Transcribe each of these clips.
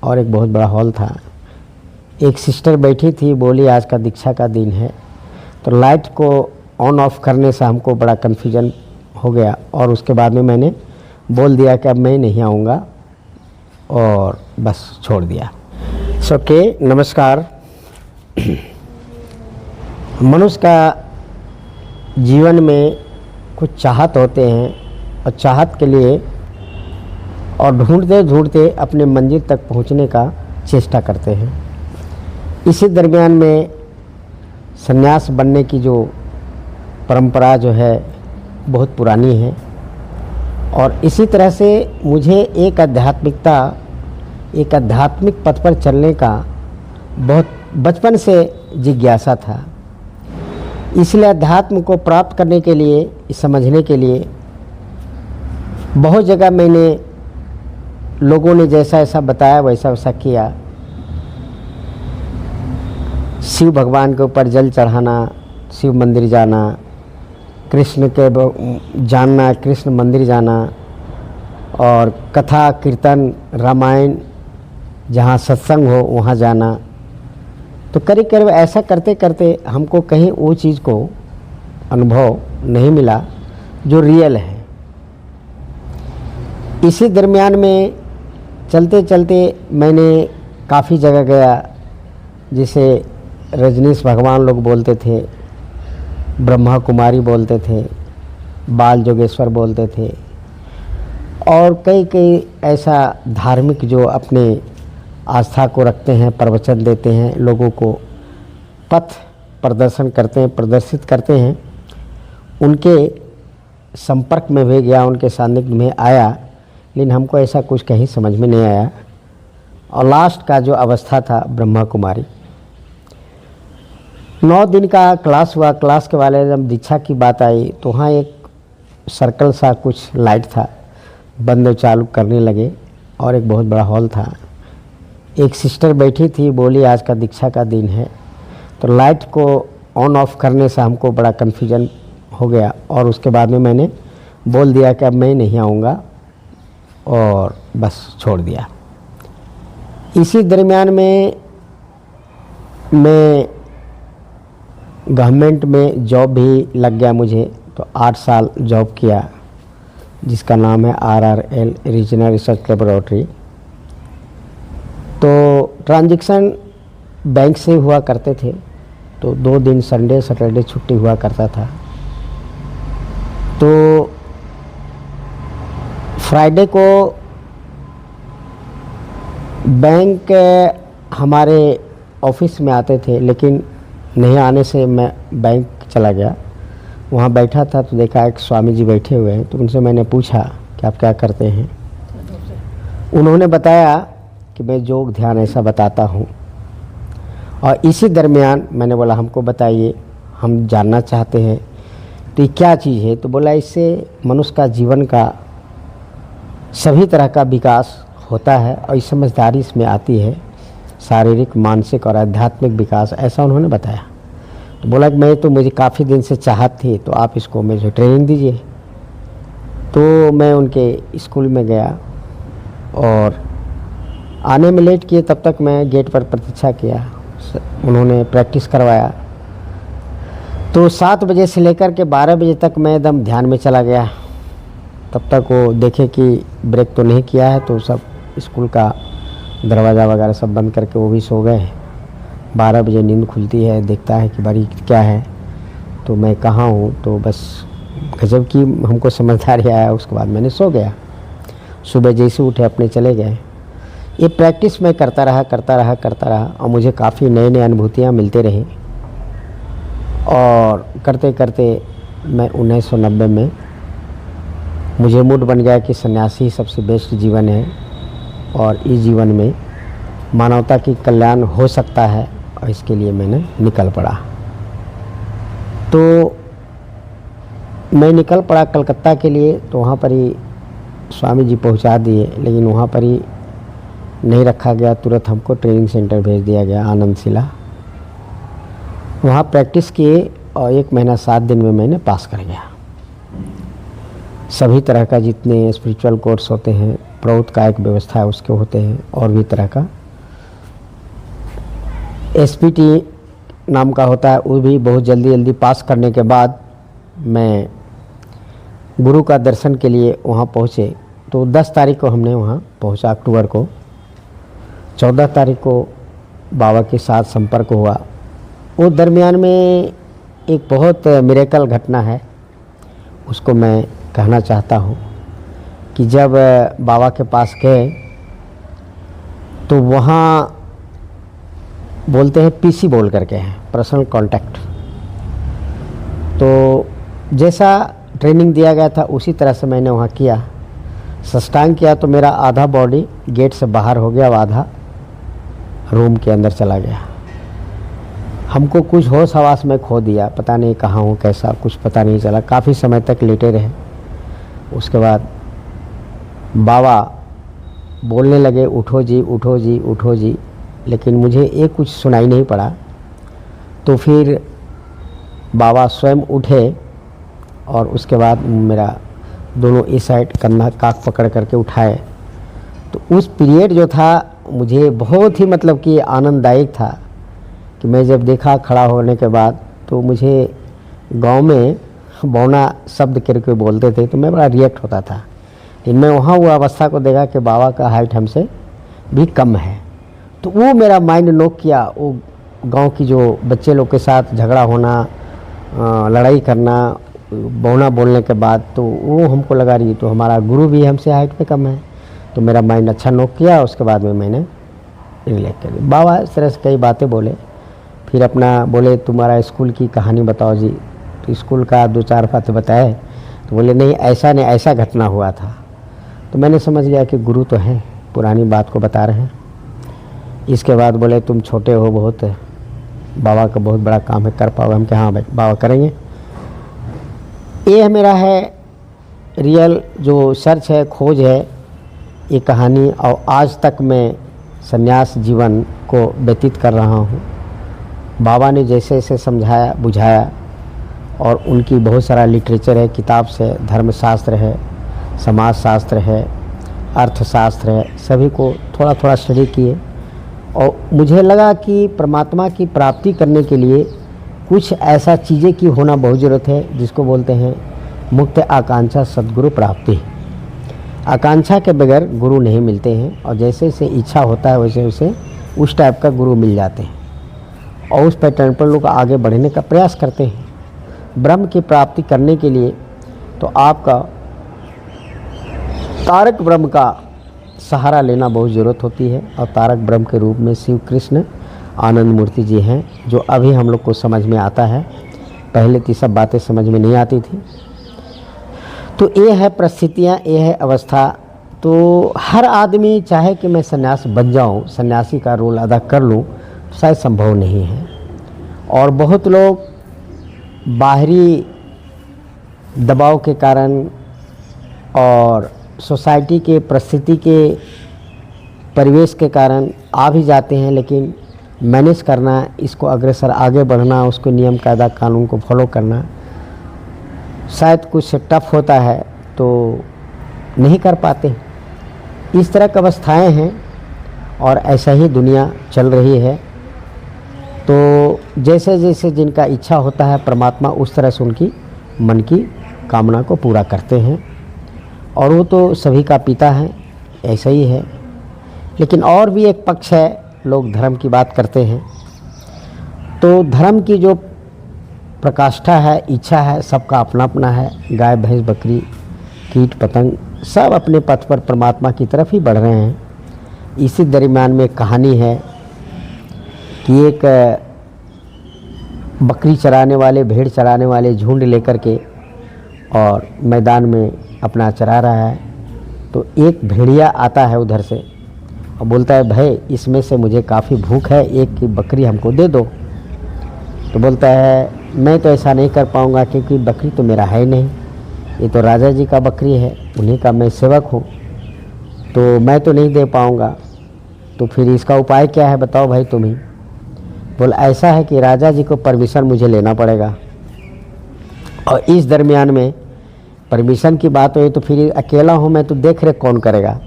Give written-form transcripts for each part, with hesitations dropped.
और एक बहुत बड़ा हॉल था। एक सिस्टर बैठी थी, बोली आज का दीक्षा का दिन है। तो लाइट को ऑन ऑफ करने से हमको बड़ा कन्फ्यूजन हो गया और उसके बाद में मैंने बोल दिया कि अब मैं नहीं आऊँगा और बस छोड़ दिया। ओके, नमस्कार। मनुष्य का जीवन में कुछ चाहत होते हैं और चाहत के लिए और ढूंढते ढूंढते अपने मंजिल तक पहुंचने का चेष्टा करते हैं। इसी दरमियान में सन्यास बनने की जो परंपरा जो है बहुत पुरानी है और इसी तरह से मुझे एक आध्यात्मिक पथ पर चलने का बहुत बचपन से जिज्ञासा था। इसलिए अध्यात्म को प्राप्त करने के लिए, समझने के लिए बहुत जगह मैंने लोगों ने जैसा ऐसा बताया वैसा वैसा किया। शिव भगवान के ऊपर जल चढ़ाना, शिव मंदिर जाना, कृष्ण के जानना, कृष्ण मंदिर जाना और कथा कीर्तन रामायण जहाँ सत्संग हो वहाँ जाना। तो करीब करीब ऐसा करते करते हमको कहीं वो चीज़ को अनुभव नहीं मिला जो रियल है। इसी दरमियान में चलते चलते मैंने काफ़ी जगह गया, जिसे रजनीश भगवान लोग बोलते थे, ब्रह्मा कुमारी बोलते थे, बाल जोगेश्वर बोलते थे और कई ऐसा धार्मिक जो अपने आस्था को रखते हैं, प्रवचन देते हैं, लोगों को पथ प्रदर्शन करते हैं, प्रदर्शित करते हैं, उनके संपर्क में भी गया, उनके सानिध्य में आया, लेकिन हमको ऐसा कुछ कहीं समझ में नहीं आया। और लास्ट का जो अवस्था था ब्रह्मा कुमारी, 9 दिन का क्लास हुआ। क्लास के वाले जब दीक्षा की बात आई तो वहाँ एक सर्कल सा कुछ लाइट था, बंद चालू करने लगे और एक बहुत बड़ा हॉल था। एक सिस्टर बैठी थी, बोली आज का दीक्षा का दिन है। तो लाइट को ऑन ऑफ करने से हमको बड़ा कन्फ्यूजन हो गया और उसके बाद में मैंने बोल दिया कि अब मैं नहीं आऊँगा और बस छोड़ दिया। इसी दरमियान में मैं गवर्नमेंट में जॉब भी लग गया मुझे। तो 8 साल जॉब किया, जिसका नाम है RRL रीजनल रिसर्च लेबोरेटरी। तो ट्रांजैक्शन बैंक से हुआ करते थे, तो 2 दिन संडे सैटरडे छुट्टी हुआ करता था। तो फ्राइडे को बैंक हमारे ऑफिस में आते थे, लेकिन नहीं आने से मैं बैंक चला गया। वहाँ बैठा था तो देखा एक स्वामी जी बैठे हुए हैं। तो उनसे मैंने पूछा कि आप क्या करते हैं। उन्होंने बताया कि मैं योग ध्यान ऐसा बताता हूँ। और इसी दरमियान मैंने बोला हमको बताइए, हम जानना चाहते हैं तो ये क्या चीज़ है। तो बोला इससे मनुष्य का जीवन का सभी तरह का विकास होता है और इस समझदारी इसमें आती है, शारीरिक, मानसिक और आध्यात्मिक विकास, ऐसा उन्होंने बताया। तो बोला कि मैं तो मुझे काफ़ी दिन से चाहत थी, तो आप इसको मुझे ट्रेनिंग दीजिए। तो मैं उनके स्कूल में गया और आने में लेट किए, तब तक मैं गेट पर प्रतीक्षा किया। उन्होंने प्रैक्टिस करवाया। तो 7 बजे से लेकर के 12 बजे तक मैं एकदम ध्यान में चला गया। तब तक वो देखे कि ब्रेक तो नहीं किया है, तो सब स्कूल का दरवाज़ा वगैरह सब बंद करके वो भी सो गए। 12 बजे नींद खुलती है, देखता है कि भाई क्या है, तो मैं कहाँ हूँ। तो बस गजब की हमको समझदारी आया। उसके बाद मैंने सो गया। सुबह जैसे उठे अपने चले गए। ये प्रैक्टिस मैं करता रहा और मुझे काफ़ी नए अनुभूतियाँ मिलते रही। और करते करते मैं 1990 में मुझे मूड बन गया कि सन्यासी सबसे बेस्ट जीवन है और इस जीवन में मानवता की कल्याण हो सकता है, और इसके लिए मैंने निकल पड़ा। तो मैं निकल पड़ा कलकत्ता के लिए। तो वहाँ पर ही स्वामी जी पहुँचा दिए, लेकिन वहाँ पर ही नहीं रखा गया, तुरंत हमको ट्रेनिंग सेंटर भेज दिया गया आनंद शिला। वहाँ प्रैक्टिस किए और 1 महीना 7 दिन में मैंने पास कर गया। सभी तरह का जितने स्पिरिचुअल कोर्स होते हैं प्रौत का एक व्यवस्था है उसके होते हैं, और भी तरह का SPT नाम का होता है, वो भी बहुत जल्दी जल्दी पास करने के बाद मैं गुरु का दर्शन के लिए वहाँ पहुँचे। तो 10 तारीख को हमने वहाँ पहुँचा अक्टूबर को। 14 तारीख को बाबा के साथ संपर्क हुआ। वो दरमियान में एक बहुत मिरेकल घटना है, उसको मैं कहना चाहता हूँ कि जब बाबा के पास गए तो वहाँ बोलते हैं PC बोल करके हैं, पर्सनल कांटेक्ट। तो जैसा ट्रेनिंग दिया गया था उसी तरह से मैंने वहाँ किया, सष्टांग किया तो मेरा आधा बॉडी गेट से बाहर हो गया और आधा रूम के अंदर चला गया। हमको कुछ होश हवास में खो दिया, पता नहीं कहाँ हूँ कैसा, कुछ पता नहीं चला। काफ़ी समय तक लेटे रहे। उसके बाद बाबा बोलने लगे, उठो जी उठो जी उठो जी, लेकिन मुझे ये कुछ सुनाई नहीं पड़ा। तो फिर बाबा स्वयं उठे और उसके बाद मेरा दोनों इस साइड कंधा काख पकड़ करके उठाए। तो उस पीरियड जो था मुझे बहुत ही मतलब कि आनंददायक था कि मैं जब देखा खड़ा होने के बाद, तो मुझे गांव में बौना शब्द करके बोलते थे तो मैं बड़ा रिएक्ट होता था। लेकिन मैं वहाँ वो अवस्था को देखा कि बाबा का हाइट हमसे भी कम है, तो वो मेरा माइंड नोक किया। वो गांव की जो बच्चे लोग के साथ झगड़ा होना, लड़ाई करना, बौना बोलने के बाद, तो वो हमको लगा रही तो हमारा गुरु भी हमसे हाइट पे कम है। तो मेरा माइंड अच्छा नोक किया। उसके बाद में मैंने रिलेक्ट कर दिया। बाबा इस तरह से कई बातें बोले। फिर अपना बोले तुम्हारा स्कूल की कहानी बताओ जी। तो स्कूल का 2-4 बातें बताए। तो बोले नहीं ऐसा नहीं, ऐसा घटना हुआ था। तो मैंने समझ गया कि गुरु तो हैं, पुरानी बात को बता रहे हैं। इसके बाद बोले तुम छोटे हो बहुत, बाबा का बहुत बड़ा काम है, कर पाओगे? हम क्या हाँ भाई बाबा करेंगे। ये मेरा है रियल जो सर्च है, खोज है, ये कहानी। और आज तक मैं संन्यास जीवन को व्यतीत कर रहा हूँ। बाबा ने जैसे जैसे समझाया बुझाया, और उनकी बहुत सारा लिटरेचर है, किताब से धर्मशास्त्र है, समाजशास्त्र है, अर्थशास्त्र है, सभी को थोड़ा थोड़ा स्टडी किए। और मुझे लगा कि परमात्मा की प्राप्ति करने के लिए कुछ ऐसा चीज़ें की होना बहुत ज़रूरत है, जिसको बोलते हैं मुक्त आकांक्षा सद्गुरु प्राप्ति। आकांक्षा के बगैर गुरु नहीं मिलते हैं, और जैसे जैसे इच्छा होता है वैसे वैसे उस टाइप का गुरु मिल जाते हैं, और उस पैटर्न पर लोग आगे बढ़ने का प्रयास करते हैं। ब्रह्म की प्राप्ति करने के लिए तो आपका तारक ब्रह्म का सहारा लेना बहुत ज़रूरत होती है। और तारक ब्रह्म के रूप में शिव कृष्ण आनंद मूर्ति जी हैं, जो अभी हम लोग को समझ में आता है। पहले तो सब बातें समझ में नहीं आती थी। तो ये है परिस्थितियाँ, ये है अवस्था। तो हर आदमी चाहे कि मैं सन्यास बन जाऊँ, सन्यासी का रोल अदा कर लूँ, तो शायद संभव नहीं है। और बहुत लोग बाहरी दबाव के कारण और सोसाइटी के परिस्थिति के परिवेश के कारण आ भी जाते हैं, लेकिन मैनेज करना, इसको अग्रसर आगे बढ़ना, उसको नियम कायदा कानून को फॉलो करना शायद कुछ टफ होता है, तो नहीं कर पाते। इस तरह की अवस्थाएं हैं, और ऐसा ही दुनिया चल रही है। तो जैसे जैसे जिनका इच्छा होता है, परमात्मा उस तरह से उनकी मन की कामना को पूरा करते हैं। और वो तो सभी का पिता है, ऐसा ही है। लेकिन और भी एक पक्ष है, लोग धर्म की बात करते हैं। तो धर्म की जो प्रकाष्ठा है, इच्छा है, सबका अपना अपना है। गाय भैंस बकरी कीट पतंग सब अपने पथ पर परमात्मा की तरफ ही बढ़ रहे हैं। इसी दरमियान में एक कहानी है कि एक बकरी चराने वाले, भेड़ चराने वाले झुंड लेकर के और मैदान में अपना चरा रहा है। तो एक भेड़िया आता है उधर से और बोलता है भाई इसमें से मुझे काफ़ी भूख है, एक की बकरी हमको दे दो। तो बोलता है मैं तो ऐसा नहीं कर पाऊँगा, क्योंकि बकरी तो मेरा है नहीं, ये तो राजा जी का बकरी है, उन्हीं का मैं सेवक हूँ, तो मैं तो नहीं दे पाऊँगा। तो फिर इसका उपाय क्या है बताओ भाई तुम ही। बोला ऐसा है कि राजा जी को परमिशन मुझे लेना पड़ेगा, और इस दरमियान में परमिशन की बात हुई तो फिर अकेला हूँ मैं, तो देख रेख कौन करेगा।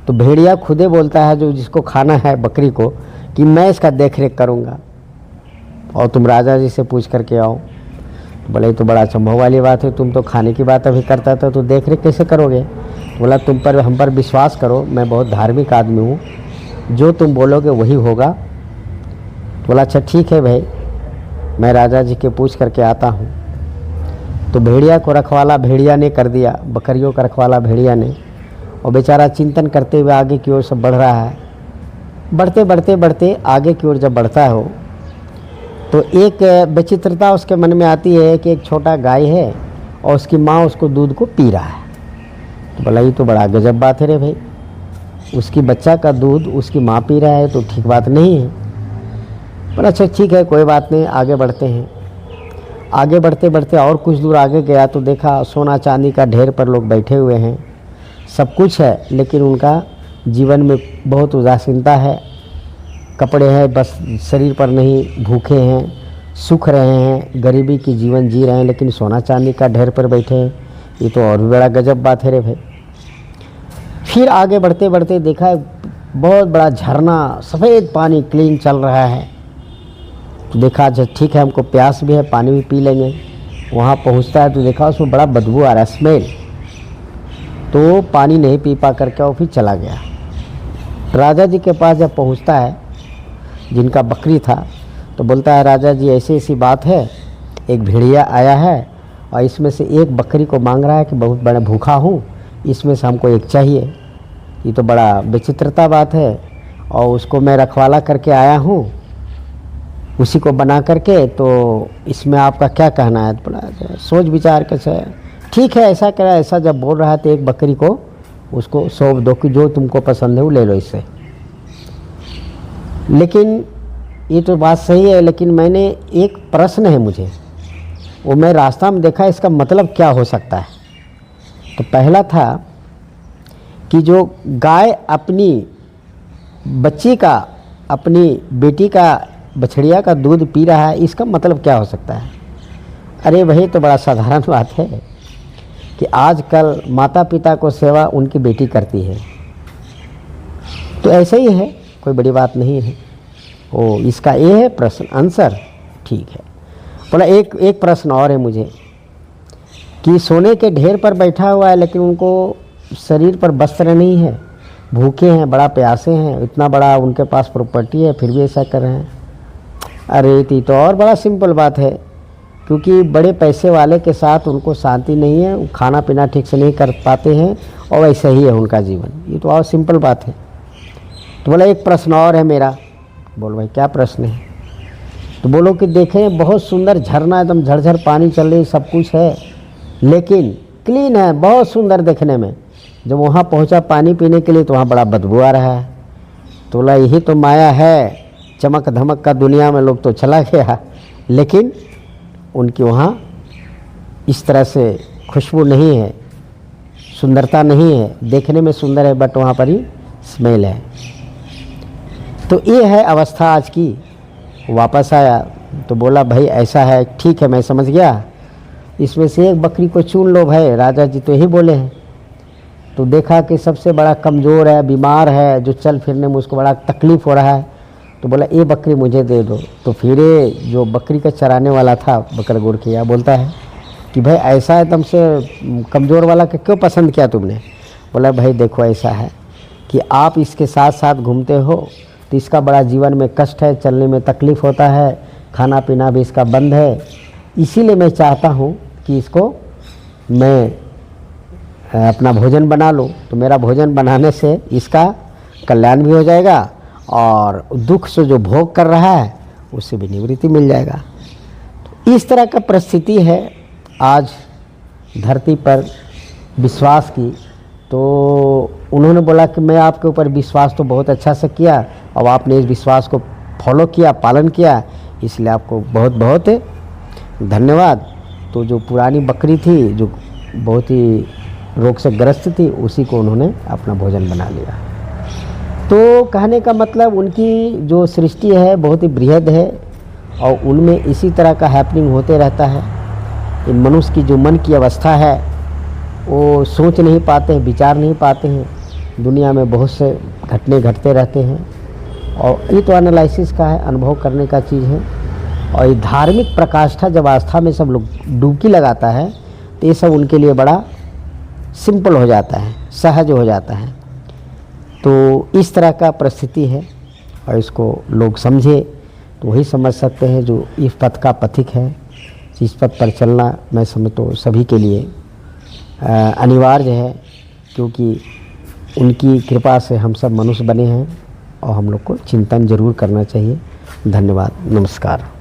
तो भेड़िया खुदे बोलता है जो जिसको खाना है बकरी को कि मैं इसका देख रेख करूँगा और तुम राजा जी से पूछ करके आओ। तो बोला ये तो बड़ा संभव वाली बात है, तुम तो खाने की बात अभी करता था तो देख रेख कैसे करोगे। बोला तुम पर हम पर विश्वास करो, मैं बहुत धार्मिक आदमी हूँ, जो तुम बोलोगे वही होगा। बोला अच्छा ठीक है भाई, मैं राजा जी के पूछ करके आता हूँ। तो भेड़िया को रखवाला भेड़िया ने कर दिया, बकरियों का रखवाला भेड़िया ने, और बेचारा चिंतन करते हुए आगे की ओर सब बढ़ रहा है। बढ़ते बढ़ते बढ़ते आगे की ओर जब बढ़ता हो तो एक विचित्रता उसके मन में आती है कि एक छोटा गाय है और उसकी माँ उसको दूध को पी रहा है। तो बोला ये तो बड़ा गजब बात है रे भाई, उसकी बच्चा का दूध उसकी माँ पी रहा है तो ठीक बात नहीं है। बोला अच्छा ठीक है कोई बात नहीं, आगे बढ़ते हैं। आगे बढ़ते बढ़ते और कुछ दूर आगे गया तो देखा सोना चांदी का ढेर पर लोग बैठे हुए हैं, सब कुछ है लेकिन उनका जीवन में बहुत उदासीनता है। कपड़े हैं बस शरीर पर नहीं, भूखे हैं, सुख रहे हैं, गरीबी की जीवन जी रहे हैं, लेकिन सोना चांदी का ढेर पर बैठे हैं। ये तो और भी बड़ा गजब बात है रे भाई। फिर आगे बढ़ते बढ़ते देखा बहुत बड़ा झरना, सफ़ेद पानी क्लीन चल रहा है। तो देखा अच्छा ठीक है, हमको प्यास भी है, पानी भी पी लेंगे। वहाँ पहुँचता है तो देखा उसमें बड़ा बदबू आ रहा है, स्मेल। तो पानी नहीं पी पा करके और फिर चला गया। राजा जी के पास जब पहुँचता है, जिनका बकरी था, तो बोलता है राजा जी ऐसी ऐसी बात है, एक भेड़िया आया है और इसमें से एक बकरी को मांग रहा है कि बहुत बड़ा भूखा हूँ, इसमें से हमको एक चाहिए। ये तो बड़ा विचित्रता बात है और उसको मैं रखवाला करके आया हूँ, उसी को बना करके, तो इसमें आपका क्या कहना है। तो बड़ा सोच विचार कैसे ठीक है ऐसा करा। ऐसा जब बोल रहा है तो एक बकरी को उसको सौंप दो कि जो तुमको पसंद है वो ले लो इससे। लेकिन ये तो बात सही है, लेकिन मैंने एक प्रश्न है मुझे, वो मैं रास्ता में देखा, इसका मतलब क्या हो सकता है। तो पहला था कि जो गाय अपनी बच्ची का, अपनी बेटी का, बछड़िया का दूध पी रहा है, इसका मतलब क्या हो सकता है। अरे वही तो बड़ा साधारण बात है कि आजकल माता पिता को सेवा उनकी बेटी करती है, तो ऐसे ही है, कोई बड़ी बात नहीं है। ओ इसका ये है प्रश्न आंसर, ठीक है। बोला एक प्रश्न और है मुझे कि सोने के ढेर पर बैठा हुआ है लेकिन उनको शरीर पर वस्त्र नहीं है, भूखे हैं, बड़ा प्यासे हैं, इतना बड़ा उनके पास प्रॉपर्टी है, फिर भी ऐसा कर रहे हैं। अरे तो और बड़ा सिंपल बात है, क्योंकि बड़े पैसे वाले के साथ उनको शांति नहीं है, खाना पीना ठीक से नहीं कर पाते हैं और वैसे ही है उनका जीवन। ये तो और सिंपल बात है। तो बोला एक प्रश्न और है मेरा। बोलो भाई क्या प्रश्न है। तो बोलो कि देखें बहुत सुंदर झरना, एकदम झरझर पानी चल रही, सब कुछ है, लेकिन क्लीन है, बहुत सुंदर देखने में। जब वहाँ पहुँचा पानी पीने के लिए तो वहाँ बड़ा बदबू आ रहा है। तो बोला यही तो माया है, चमक धमक का दुनिया में लोग तो चला गया, लेकिन उनकी वहाँ इस तरह से खुशबू नहीं है, सुंदरता नहीं है, देखने में सुंदर है बट वहाँ पर ही स्मेल है। तो ये है अवस्था आज की। वापस आया तो बोला भाई ऐसा है, ठीक है मैं समझ गया, इसमें से एक बकरी को चुन लो भाई, राजा जी तो यही बोले हैं। तो देखा कि सबसे बड़ा कमज़ोर है, बीमार है, जो चल फिरने में उसको बड़ा तकलीफ़ हो रहा है। तो बोला ये बकरी मुझे दे दो। तो फिर जो बकरी का चराने वाला था बकर गुड़ किया, बोलता है कि भाई ऐसा एकदम से कमज़ोर वाला के क्यों पसंद किया तुमने। बोला भाई देखो ऐसा है कि आप इसके साथ साथ घूमते हो तो इसका बड़ा जीवन में कष्ट है, चलने में तकलीफ़ होता है, खाना पीना भी इसका बंद है, इसीलिए मैं चाहता हूँ कि इसको मैं अपना भोजन बना लूँ। तो मेरा भोजन बनाने से इसका कल्याण भी हो जाएगा और दुख से जो भोग कर रहा है उससे भी निवृत्ति मिल जाएगा। तो इस तरह का परिस्थिति है आज धरती पर विश्वास की। तो उन्होंने बोला कि मैं आपके ऊपर विश्वास तो बहुत अच्छा से किया और आपने इस विश्वास को फॉलो किया, पालन किया, इसलिए आपको बहुत बहुत धन्यवाद। तो जो पुरानी बकरी थी जो बहुत ही रोग से ग्रस्त थी, उसी को उन्होंने अपना भोजन बना लिया। तो कहने का मतलब उनकी जो सृष्टि है बहुत ही बृहद है और उनमें इसी तरह का हैपनिंग होते रहता है। इन मनुष्य की जो मन की अवस्था है वो सोच नहीं पाते हैं, विचार नहीं पाते हैं, दुनिया में बहुत से घटने घटते रहते हैं और ये तो एनालिसिस का है, अनुभव करने का चीज़ है। और ये धार्मिक प्रकाष्ठा जब आस्था में सब लोग डुबकी लगाता है तो ये सब उनके लिए बड़ा सिंपल हो जाता है, सहज हो जाता है। तो इस तरह का परिस्थिति है और इसको लोग समझे तो वही समझ सकते हैं जो इस पथ का पथिक है। इस पथ पर चलना मैं समझता हूँ सभी के लिए अनिवार्य है, क्योंकि उनकी कृपा से हम सब मनुष्य बने हैं और हम लोग को चिंतन जरूर करना चाहिए। धन्यवाद, नमस्कार।